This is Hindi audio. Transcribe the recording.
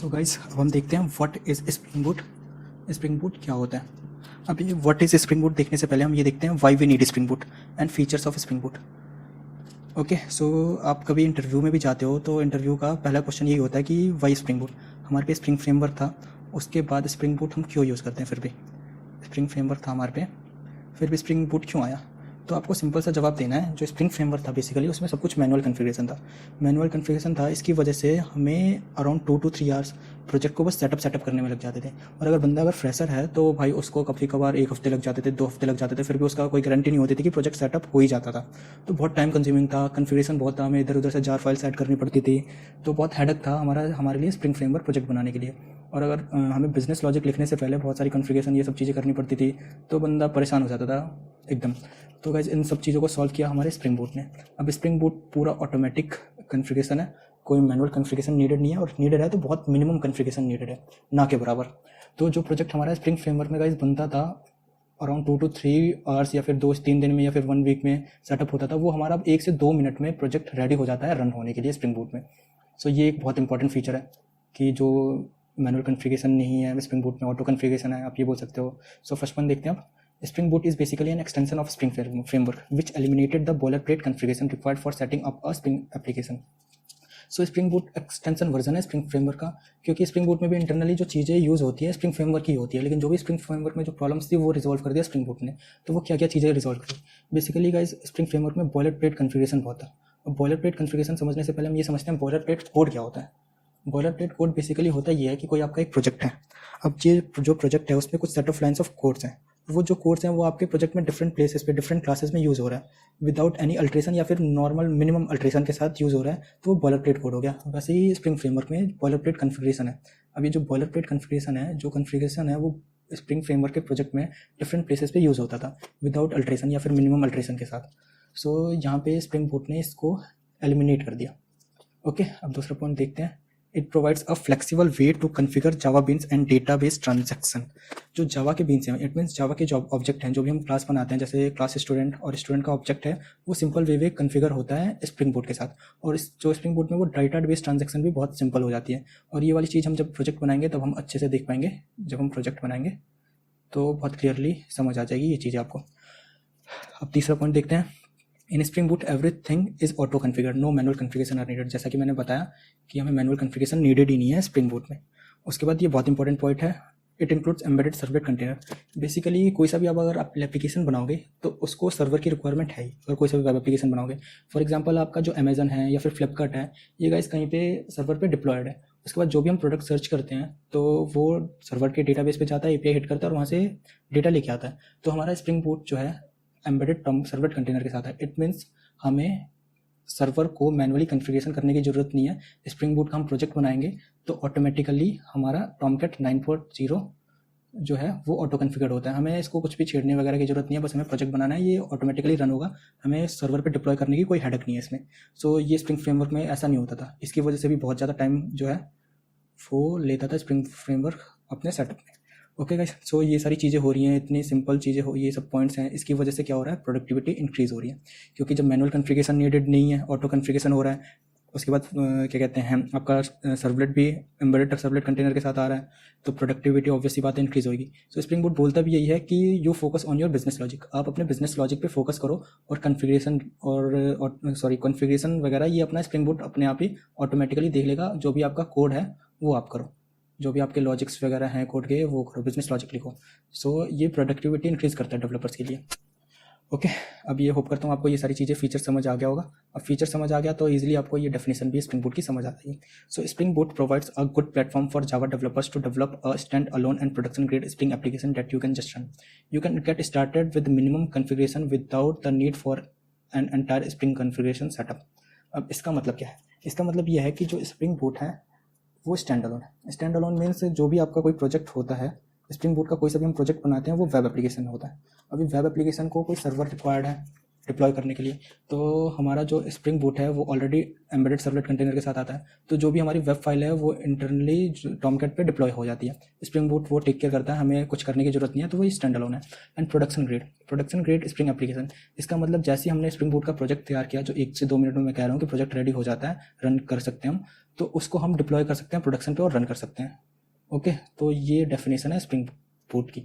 तो गाइस अब हम देखते हैं what is spring boot. Spring boot क्या होता है। अब ये व्हाट इज़ स्प्रिंग बूट देखने से पहले हम ये देखते हैं why we need Spring Boot and features of Spring Boot. Okay, so आप कभी इंटरव्यू में भी जाते हो तो इंटरव्यू का पहला क्वेश्चन यही होता है कि वाई स्प्रिंग बूट। हमारे पे स्प्रिंग फ्रेमवर्क था, उसके बाद स्प्रिंग बूट हम क्यों यूज़ करते हैं। फिर भी स्प्रिंग फ्रेमवर्क था हमारे पे, फिर भी स्प्रिंग बूट क्यों आया। तो आपको सिंपल सा जवाब देना है। जो स्प्रिंग फ्रेमवर्क था बेसिकली उसमें सब कुछ मैनुअल कॉन्फ़िगरेशन था। मैनुअल कॉन्फ़िगरेशन था, इसकी वजह से हमें अराउंड 2 to 3 आवर्स प्रोजेक्ट को बस सेटअप करने में लग जाते थे। और अगर बंदा अगर फ्रेशर है तो भाई उसको कभी कभार 1 हफ्ते लग जाते थे, 2 हफ्ते लग जाते थे, फिर भी उसका कोई गारंटी नहीं होती थी कि प्रोजेक्ट सेटअप हो ही जाता था। तो बहुत टाइम कंज्यूमिंग था, कॉन्फ़िगरेशन बहुत था, हमें इधर उधर से जार फाइल्स ऐड करनी पड़ती थी। तो बहुत हेडेक था हमारे लिए स्प्रिंग फ्रेमवर्क प्रोजेक्ट बनाने के लिए। और अगर हमें बिजनेस लॉजिक लिखने से पहले बहुत सारी कॉन्फ़िगरेशन ये सब चीज़ें करनी पड़ती थी, तो बंदा परेशान हो जाता था एकदम। तो गाइस इन सब चीज़ों को सॉल्व किया हमारे स्प्रिंग बूट ने। अब स्प्रिंग बूट पूरा ऑटोमेटिक कॉन्फ़िगरेशन है, कोई मैनुअल कॉन्फ़िगरेशन नीडेड नहीं है, और नीडेड है तो बहुत मिनिमम कॉन्फ़िगरेशन नीडेड है, ना के बराबर। तो जो प्रोजेक्ट हमारा स्प्रिंग फ्रेमवर्क में गाइस बनता था अराउंड 2 to 3 आवर्स या फिर 2 से 3 दिन में या फिर 1 वीक में सेटअप होता था, वो हमारा अब 1 से 2 मिनट में प्रोजेक्ट रेडी हो जाता है रन होने के लिए स्प्रिंग बूट में। सो ये एक बहुत इंपॉर्टेंट फीचर है कि जो मैनुअल कॉन्फ़िगरेशन नहीं है स्प्रिंग बूट में, ऑटो कॉन्फ़िगरेशन है, आप ये बोल सकते हो। सो फर्स्ट वन देखते हैं आप। Spring Boot is basically an extension of Spring framework, which eliminated the boilerplate configuration required for setting up a Spring application. So Spring boot extension version है स्प्रिंग फ्रेमवर्क का, क्योंकि स्प्रिंग बूट में भी इंटरनली जो चीज़ें यूज़ होती है स्प्रिंग फ्रेमवर्क की होती है, लेकिन जो भी स्प्रिंग फ्रेमवर्क में जो प्रॉब्लम्स थी वो रिजॉल्व कर दिया स्प्रिंग बूट ने। तो वो क्या क्या चीज़ें रिजॉल्व करी बेसिकली गाइस। स्प्रिंग फ्रेमवर्क में बॉयलर प्लेट कन्फिग्रेशन बहुत था। अब बॉयलर प्लेट कन्फिग्रेशन समझने से पहले हम ये समझते हैं बॉयलर प्लेट कोड क्या होता है। बॉयलर प्लेट कोड बेसिकली होता ये है कि कोई आपका एक प्रोजेक्ट है। अब ये जो प्रोजेक्ट है उसमें कुछ set of lines of codes हैं। वो जो कोड्स हैं वो आपके प्रोजेक्ट में डिफरेंट प्लेसेस पे डिफरेंट क्लासेस में यूज़ हो रहा है विदाउट एनी अल्ट्रेशन या फिर नॉर्मल मिनिमम अल्ट्रेशन के साथ यूज़ हो रहा है, तो वो बॉयलर प्लेट कोड हो गया। वैसे ही स्प्रिंग फ्रेमवर्क में बॉयलर प्लेट कन्फिग्रेशन है। अब ये जो बॉयलर प्लेट कन्फिग्रेशन है, जो कन्फिग्रेशन है वो स्प्रिंग फ्रेमवर्क के प्रोजेक्ट में डिफरेंट प्लेसेस पे यूज़ होता था विदाउट अल्ट्रेशन या फिर मिनिमम अल्ट्रेशन के साथ। सो यहाँ पे स्प्रिंग बूट ने इसको एलिमिनेट कर दिया। ओके, अब दूसरा पॉइंट देखते हैं। It provides a flexible way to configure Java beans and database transaction. जो जावा के बीन्स हैं, इट मीन्स जावा के जो ऑब्जेक्ट हैं, जो भी हम क्लास बनाते हैं, जैसे क्लास स्टूडेंट और स्टूडेंट का ऑब्जेक्ट है, वो सिंपल वे कन्फिगर होता है स्प्रिंग बूट के साथ। और इस जो स्प्रिंग बूट में वो डेटाबेस ट्रांजैक्शन भी बहुत सिंपल हो जाती है। और ये वाली चीज़ हम जब प्रोजेक्ट बनाएंगे तब हम अच्छे से देख पाएंगे। जब हम प्रोजेक्ट बनाएंगे तो बहुत क्लियरली समझ आ जाएगी ये चीज़ें आपको। अब तीसरा पॉइंट देखते हैं। In Spring Boot everything is auto configure, no manual configuration are needed. जैसा कि मैंने बताया कि हमें मैनुअल कन्फिगरेशन नीडेड ही नहीं है स्प्रिंग बूट में। उसके बाद ये बहुत इंपॉर्टेंट पॉइंट है, it includes embedded servlet container. Basically कोई सा भी आप अगर आप एप्लीकेशन बनाओगे तो उसको सर्वर की रिक्वायरमेंट है ही। अगर कोई सा भी वेब एप्लीकेशन बनाओगे, फॉर एग्जांपल आपका जो अमेजन है या फिर फ्लिपकार्ट है, ये गाइस कहीं पे सर्वर पे डिप्लॉयड है। उसके बाद जो भी हम प्रोडक्ट सर्च करते हैं तो वो सर्वर के डेटाबेस पे जाता है, एपीआई हिट करता है और वहाँ से डेटा लेके आता है। तो हमारा स्प्रिंग बूट जो है एम्बेडेड सर्वलेट कंटेनर के साथ है। इट मीन्स हमें सर्वर को मैनुअली कॉन्फ़िगरेशन करने की ज़रूरत नहीं है। स्प्रिंग बूट का हम प्रोजेक्ट बनाएंगे तो ऑटोमेटिकली हमारा टॉमकैट 940 जो है वो ऑटो कॉन्फ़िगर्ड होता है। हमें इसको कुछ भी छेड़ने वगैरह की ज़रूरत नहीं है, बस हमें प्रोजेक्ट बनाना है, ये ऑटोमेटिकली रन होगा। हमें सर्वर पे डिप्लॉय करने की कोई हेडेक नहीं है इसमें। सो ये स्प्रिंग फ्रेमवर्क में ऐसा नहीं होता था, इसकी वजह से भी बहुत ज़्यादा टाइम जो है वो लेता था स्प्रिंग फ्रेमवर्क अपने सेटअप में। ओके गाइस, सो ये सारी चीज़ें हो रही हैं, इतनी सिंपल चीज़ें हो, ये सब पॉइंट्स हैं, इसकी वजह से क्या हो रहा है, प्रोडक्टिविटी इंक्रीज़ हो रही है। क्योंकि जब मैनुअल कॉन्फ़िगरेशन नीडेड नहीं है, ऑटो कॉन्फ़िगरेशन हो रहा है। उसके बाद क्या कहते हैं, आपका सर्वलेट भी एम्बेडेड सर्वलेट कंटेनर के साथ आ रहा है, तो प्रोडक्टिविटी ऑब्वियसली बात है इंक्रीज़ होगी। सो स्प्रिंग बूट बोलता भी यही है कि you focus on your business logic. आप अपने बिजनेस लॉजिक पे फोकस करो और कॉन्फ़िगरेशन कॉन्फ़िगरेशन वगैरह ये अपना स्प्रिंग बूट अपने आप ही ऑटोमेटिकली देख लेगा। जो भी आपका कोड है वो आप करो, जो भी आपके लॉजिक्स वगैरह हैं कोड के वो करो, बिजनेस लॉजिक लिखो। सो ये प्रोडक्टिविटी इंक्रीज़ करता है डेवलपर्स के लिए। ओके, अब ये होप करता हूँ आपको ये सारी चीज़ें फीचर समझ आ गया होगा। अब फीचर समझ आ गया तो इजीली आपको ये डेफिनेशन भी स्प्रिंग बूट की समझ आ जाएगी। So Spring Boot provides a good platform for Java developers to develop a stand alone and production grade Spring application that you can just run. You can get started with minimum configuration without the need for an entire Spring configuration setup. अब इसका मतलब क्या है? इसका मतलब यह है कि जो स्प्रिंग बूट है वो स्टैंड अलोन है। स्टैंड अलोन मीन्स जो भी आपका कोई प्रोजेक्ट होता है, स्प्रिंग बूट का कोई सा भी हम प्रोजेक्ट बनाते हैं वो वेब एप्लीकेशन होता है। अभी वेब एप्लीकेशन को कोई सर्वर रिक्वायर्ड है डिप्लॉय करने के लिए, तो हमारा जो स्प्रिंग बूट है वो ऑलरेडी एम्बेडेड सर्वलेट कंटेनर के साथ आता है। तो जो भी हमारी वेब फाइल है वो इंटरनली टॉमकैट पे डिप्लॉय हो जाती है। स्प्रिंग बूट वो टेक केयर करता है, हमें कुछ करने की जरूरत नहीं है, तो वो स्टैंड अलोन है। And production grade Spring application, इसका मतलब जैसे ही हमने स्प्रिंग बूट का प्रोजेक्ट तैयार किया, जो 1 से 2 मिनट में मैं कह रहा हूँ कि प्रोजेक्ट रेडी हो जाता है, रन कर सकते हैं हम, तो उसको हम डिप्लॉय कर सकते हैं प्रोडक्शन पे और रन कर सकते हैं। ओके, तो ये डेफिनेशन है स्प्रिंग बूट की।